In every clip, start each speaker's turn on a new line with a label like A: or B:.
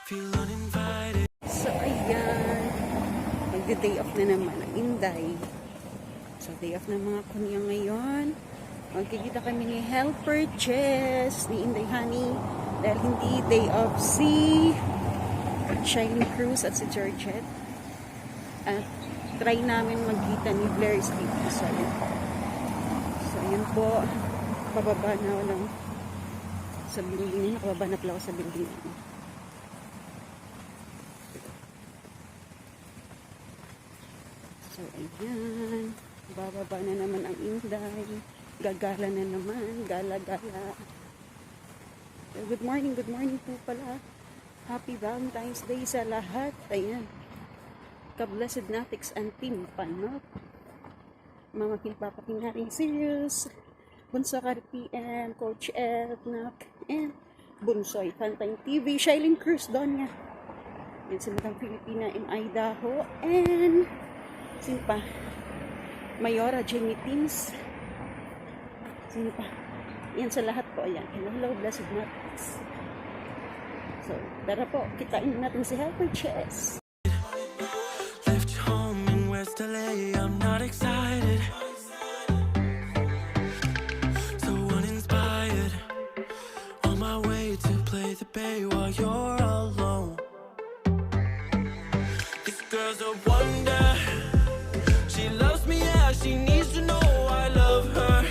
A: So, ayan. Mag-day off na naman ang Inday. So, day off na mga kunya ngayon. Magkikita kami ni Helper Tse'S, ni Inday Honey. Dahil hindi day off si Shining Cruz at si Georgette. At try namin magkita ni Vlair'S dito sa So, yun po. Pababa na ako lang sa building. Nakababa na pala ako sa building. So, ayan. Bababa na naman ang Inday. Gagala na naman. Gala-gala. So, good morning po pala. Happy Valentine's Day sa lahat. Ayan. Ka-BlessedNatics and Team Panot. Mga pinpapaking natin serious. Bunso PM, Coach F, Nak, and Bunsoy, Fantine TV, Shining Cruz, Donya. Yan sa Matang Pilipina in Idaho. And sino pa? Mayora, Jamie Teams. Sino pa? Yan sa lahat po. Ayan. Hello, BlessedNatics. So, tara po. Kitain natin si Helper Tse'S.
B: Left home in West LA, I'm not excited. So uninspired. On my way to play the bay while you're alone. This girl's a wonder. She loves me, yeah, she needs to know I love her.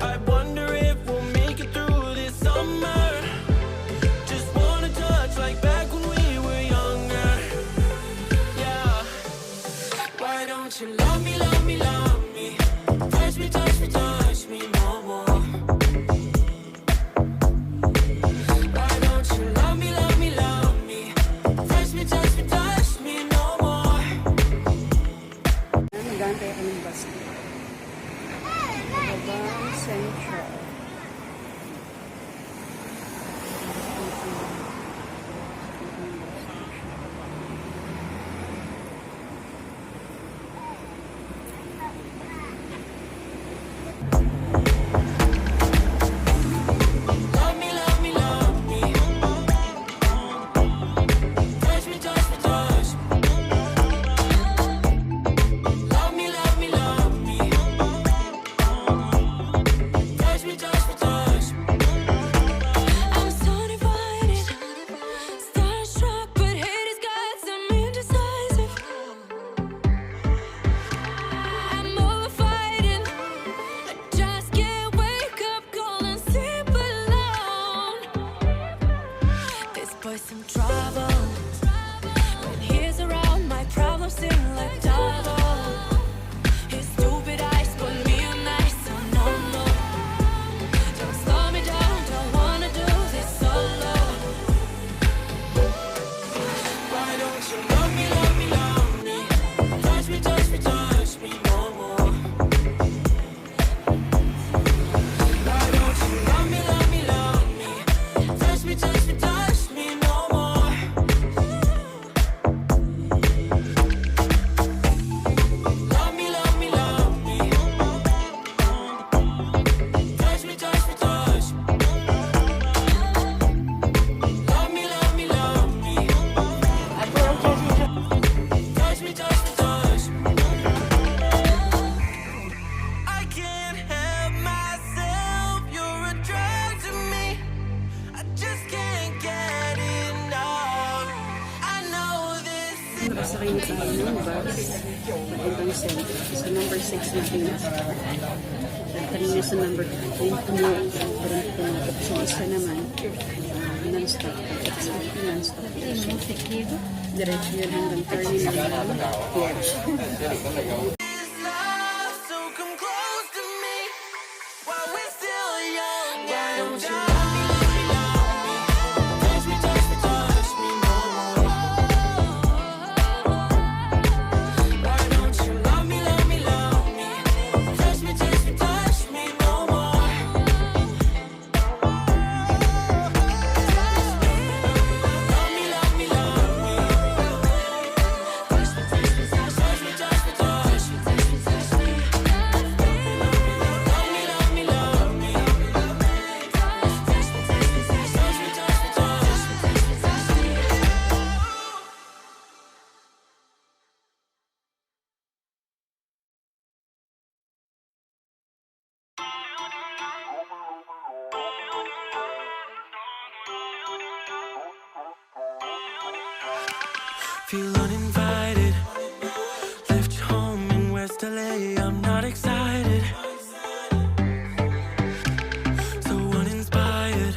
B: I wonder if we'll make it through this summer. Just wanna touch like back when we were younger. Yeah. Why don't you love me, love me, love me? Touch me, touch me, touch me no more. Why don't you love me, love me, love me? Touch me, touch me, touch me no more.
A: Nagantay ako ng bus. Babang Central.
B: Love me, love me, love me. Touch me, touch me, touch me. Love me, love me, love me. Touch me, touch me, touch me. I'm so divided, starstruck, but hate has got some indecisive. I'm over fighting. I just can't wake up cold and sleep alone. This boy's some trouble. When he's around, my problems seem like double. His stupid eyes put me on ice, so no, no. Don't slow me down, don't wanna do this solo. Why don't you love me, love me, love me? Touch me, touch me, touch me no more. Why don't you love me, love me, love me? Touch me, touch me, touch me no more. Love me, love me, love me. Touch me, touch me, touch me. Love me, love me, love me. Touch me, touch me, touch me. I can't help myself, you're a drug to me. I just can't get enough. I know this is
A: Nakasakay na tayo ng bus. Papuntang Central. Sa number 6 na pinas. Kanina sa number 8 mo. Parang pumunta. Sa isa naman. Non-stop. Sa non-stop. Diretso yun hanggang terminal lang.
B: love, so come close to me while we're still young. Why don't you love me, love me, love me? Touch me, touch me, touch me no more. Why don't you love me, love me, love me? Touch me, touch me, touch me no more. Love me, love me, love me. Touch me, touch me, touch me, touch me, touch me.
C: Feel uninvited. Left home in West LA. I'm not excited. So uninspired.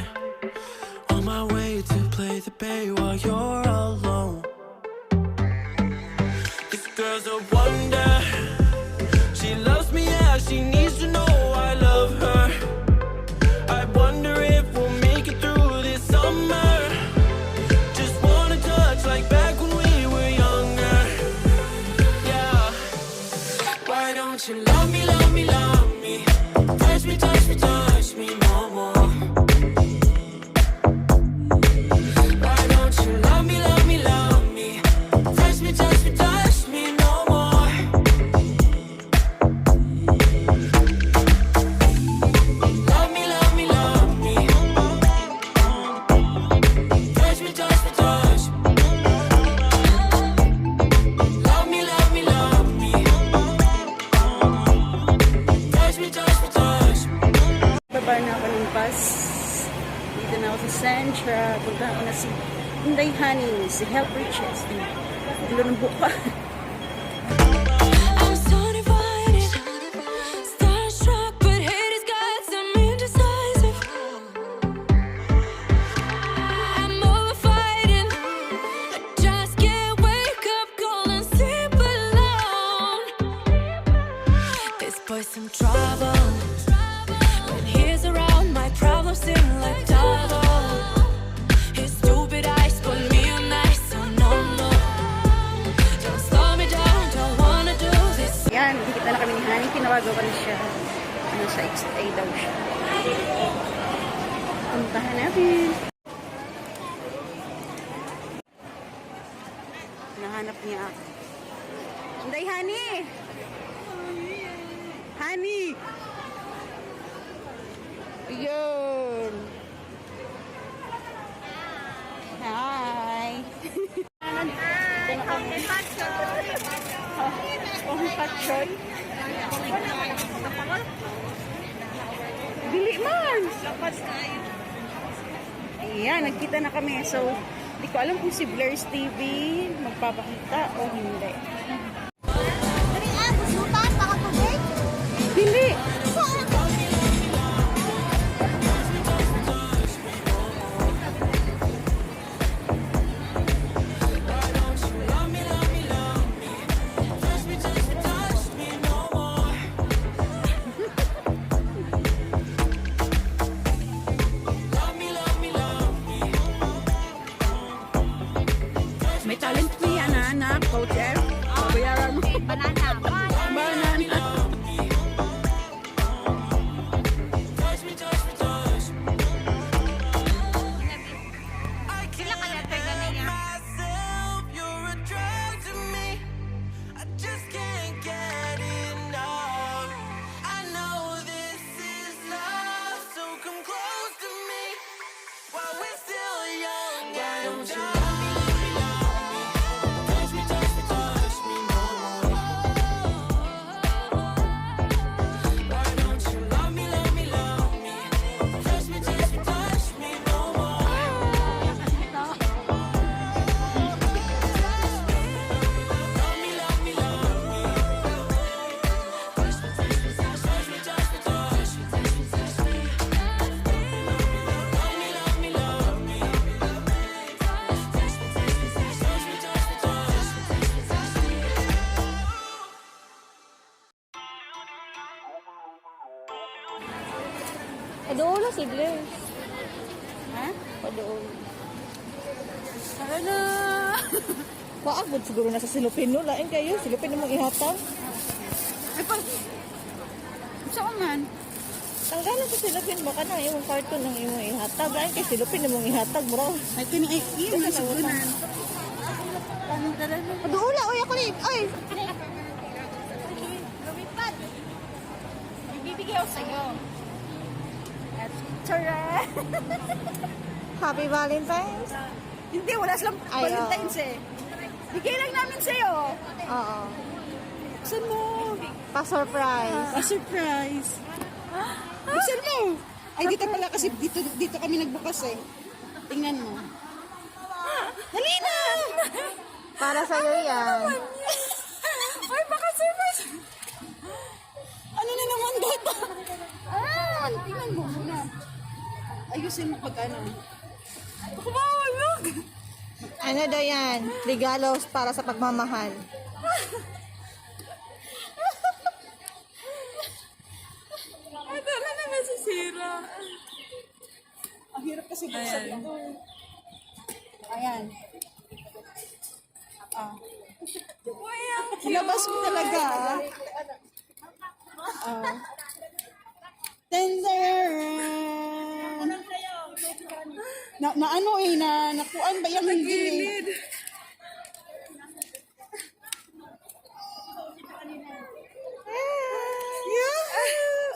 C: On my way to play the bay while you're alone. This girl's a wonder. She loves me, yeah, she needs to know I love her. I wonder if we'll make it through this summer. Just wanna touch like back when we were younger. Yeah. Why don't you love me, love me, love me? Touch me, touch me, touch me no more. Why don't you love me, love me, love me? Touch me, touch me, touch me no more. Love me, love me, love me. Touch me, touch me, touch me. Love me, love me, love me. Touch me, touch me, touch me.
A: Baba na ako ng bus. Dito na ako sa Centra. Punta ako na si Inday Honey, si Helper Chest. Dulo ng buka.
B: I'm so divided, starstruck, but hate has got some indecisive. I'm over fighting, I just can't wake up, cold and sleep alone. This boy's some trouble. When he's around, my problems seem like double. His stupid eyes put me on ice, so no, no. Don't slow me down, don't wanna do this.
A: Yan, nakikita na kami ni Honey. Tinawagan ko na siya. Ano sa XA daw siya. Puntahan natin. Nahanap niya ako. Inday Honey! Honey! Ayun! Hi! Ito na kami. Oh, patsoy. Dili man! Ayan, nagkita na kami. So, hindi ko alam kung si Vlair'S TV magpapakita o hindi. Dili! May talent mo yan, anak. Coach F. Bayaran mo. Banana. Banana.
B: Sila kaya tayo niya.
C: Myself, you're a drug to me. I just can't get enough. I know this is love, so come close to me while we're still young. Why don't you love me, love me, love me? Touch me, touch me, touch me no more. Why don't you love me, love me, love me? Touch me, touch me, touch me no more. Love me, love me, love me. Touch me, touch me, touch me, touch me, touch me, touch me, touch me. Love me, love me, love me. Touch me, touch me, touch me, touch me, touch me, touch me,
D: Padoon na si Bless.
A: Ha?
D: Padoon.
A: Tara na!
D: Paagod siguro na sa silupin no. Lain kayo. Silupin na mong ihatag.
A: Ay, pag... Saan man?
D: Tanggalan sa silupin. Baka na yung karton ng imong ihatag. Lain kayo silupin na mong ihatag. Bro.
A: Ay, kini ay, iyo na sa gunan.
D: Padoon na. Uy, ako rin. Ay.
A: Lumipad! Ibibigay ako sa'yo. Tara!
D: Happy Valentine's.
A: Hindi, wala silang
D: Ay,
A: Valentine's eh. Bigay lang namin sa'yo.
D: Oo.
A: Buksan mo.
D: Pa-surprise.
A: Pa-surprise. Buksan mo. Ay, dito pala kasi dito kami nagbukas eh. Tingnan mo. Dali na!
D: Para sa'yo yan.
A: Ay, baka surprise! Ano na naman dito? Tingnan mo muna. Ayusin mo pag ano. Kumawalog!
D: Ano daw yan? Regalo para sa pagmamahal.
A: Ito na nasisira. Ang hirap kasi buksan ito. Ayan. Ilabas mo talaga. Tender. Na ano eh, nakuan ba yung hindi eh.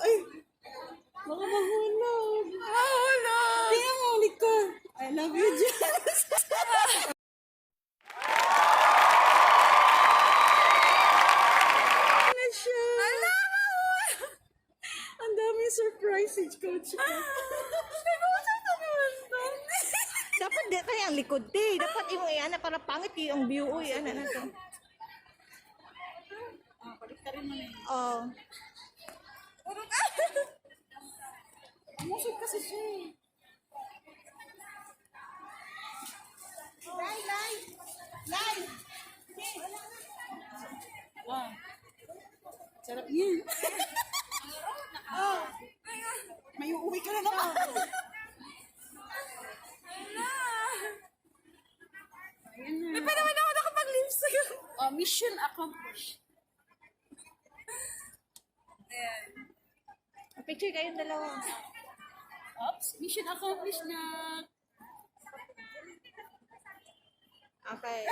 A: Ay, baka mahulog. Mahulog. Tingnan mo, likod. I love you, Jess. Ano siya? Ang daming surprise si Coach.
D: Dapat di kaya ang likod di. Dapat yung iyan para pangit yung view. Uy, ano na to?
A: Paliktarin mo na yun.
D: Oh.
A: Musog kasi siya eh. Live! Ah. Sarap yan. May uuwi ka na naman. May pa naman ako nakapag-lipstick. Mission accomplished.
D: Picture kayong dalawa.
A: Oops, mission accomplished na.
D: Okay.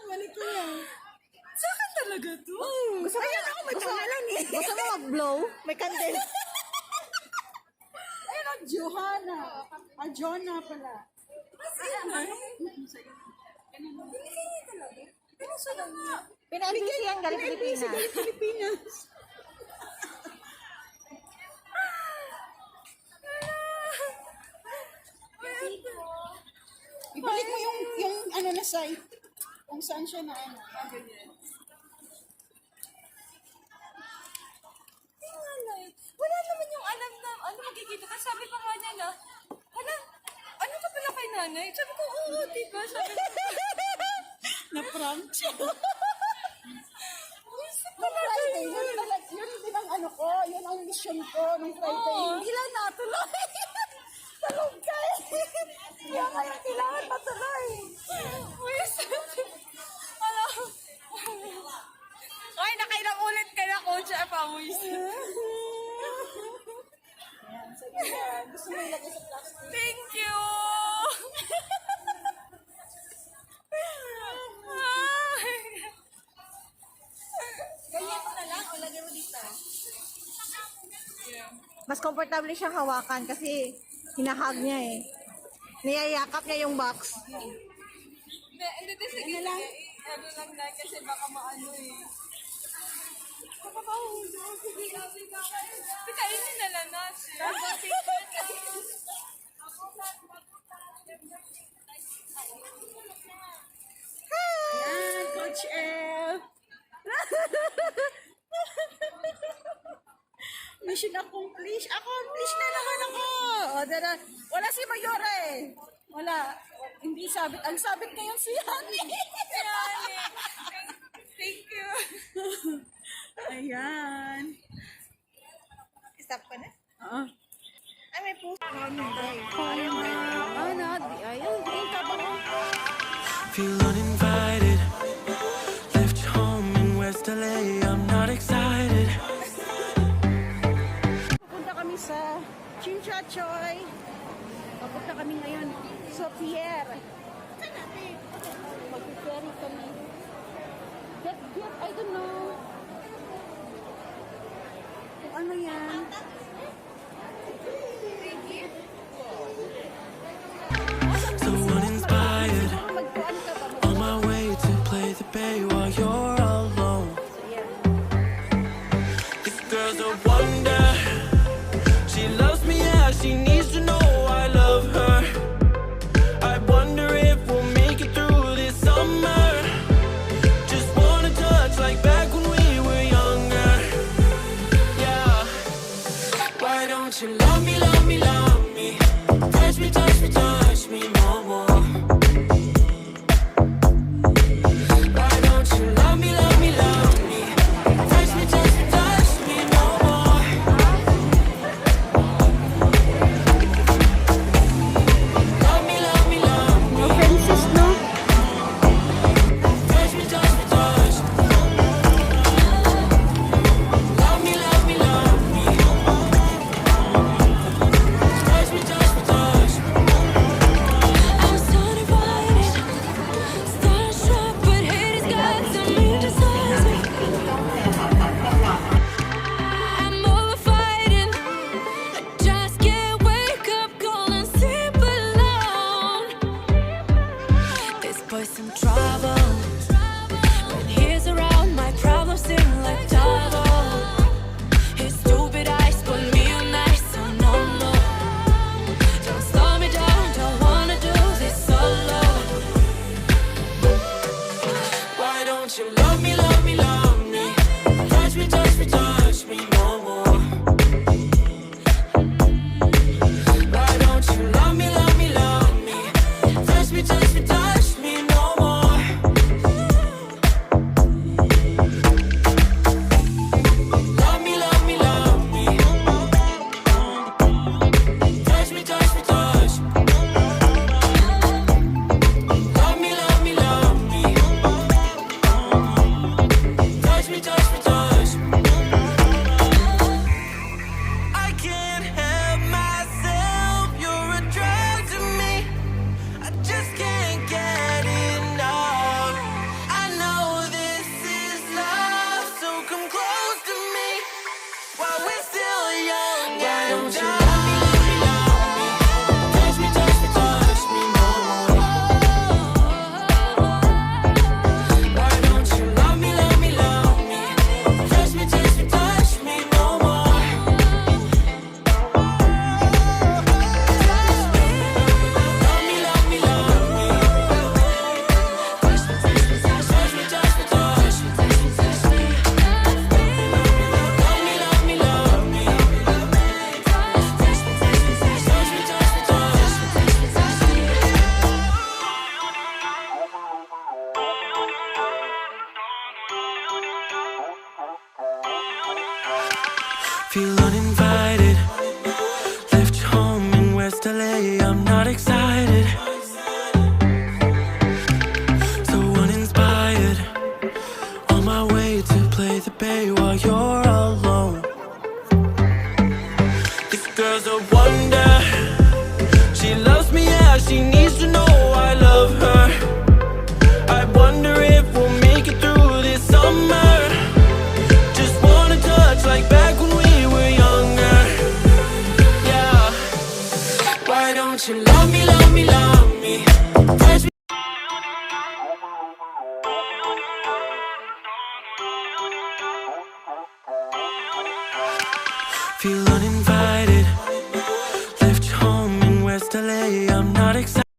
A: Balik ko yan. Sa akin talaga to.
D: Gusto mo may pangalan eh. Gusto mo mag-blow? May candle.
A: Ayun ang Johanna. Jonah pala.
D: Pinabisi yan galing Pilipinas.
A: Pilipinas. Ibalik mo yung ano na site. Kung saan siya na ano.
E: Wala naman yung alam na ano magkikita. Kasi sabi pa nga niya na, hala, ano ka pala kay nanay? Sabi ko, oo, diba? Sabi ko,
A: Na-prank siya.
E: isip
A: Nung Friday, yun din ang ano ko, yun ang mission ko nung Friday. Hindi lang natuloy. Talog ka eh. Kaya ngayon kailangan matuloy.
E: Ano? Ay, nakailang ulit ka na, coach. Pawis.
A: Ayan, sige yan. Gusto mo ilagay sa plastic.
E: Thank you!
A: Ganyan ko na lang o lagay mo dito.
D: Mas komportable siyang hawakan kasi hinahag niya eh. Niyayakap niya yung box.
E: Hindi, sige lang. Ano lang na, kasi baka maano eh. Pikainin na lang natin.
A: Yan, Coach F. Mission accomplished. Accomplished na naman ako. O, dada. Wala si Mayora eh. Wala. Hindi sabit. Ang sabit ngayon si Hani.
E: Thank you.
A: Ayan.
D: Stop ko na?
A: Oo.
D: Ay, may puso.
A: Ano? Ayun, green ka ba?
C: Feel uninvited. Left home in West LA. I'm not excited.
A: Pupunta kami sa Chinchachoy. Papunta kami ngayon sa pier. Mag-ferry kami. Get, I don't know. Kung ano yan.
C: So uninspired.
A: Magkuhan ka ba?
C: On my way to play the bay while you're alone. This girl's a wonder. She loves me, yeah, she needs to know I love her. I wonder if we'll Feel uninvited. Left home in West LA. I'm not excited. So uninspired. On my way to play the bay while you're alone. This girl's a wonder. She loves me, yeah, she needs to know I love her. I wonder if we'll make it through this summer. Just wanna touch like back when we were younger. Yeah. Why don't you love me, love me, love me? Touch me. Feel uninvited. Left home in West LA. I'm not excited.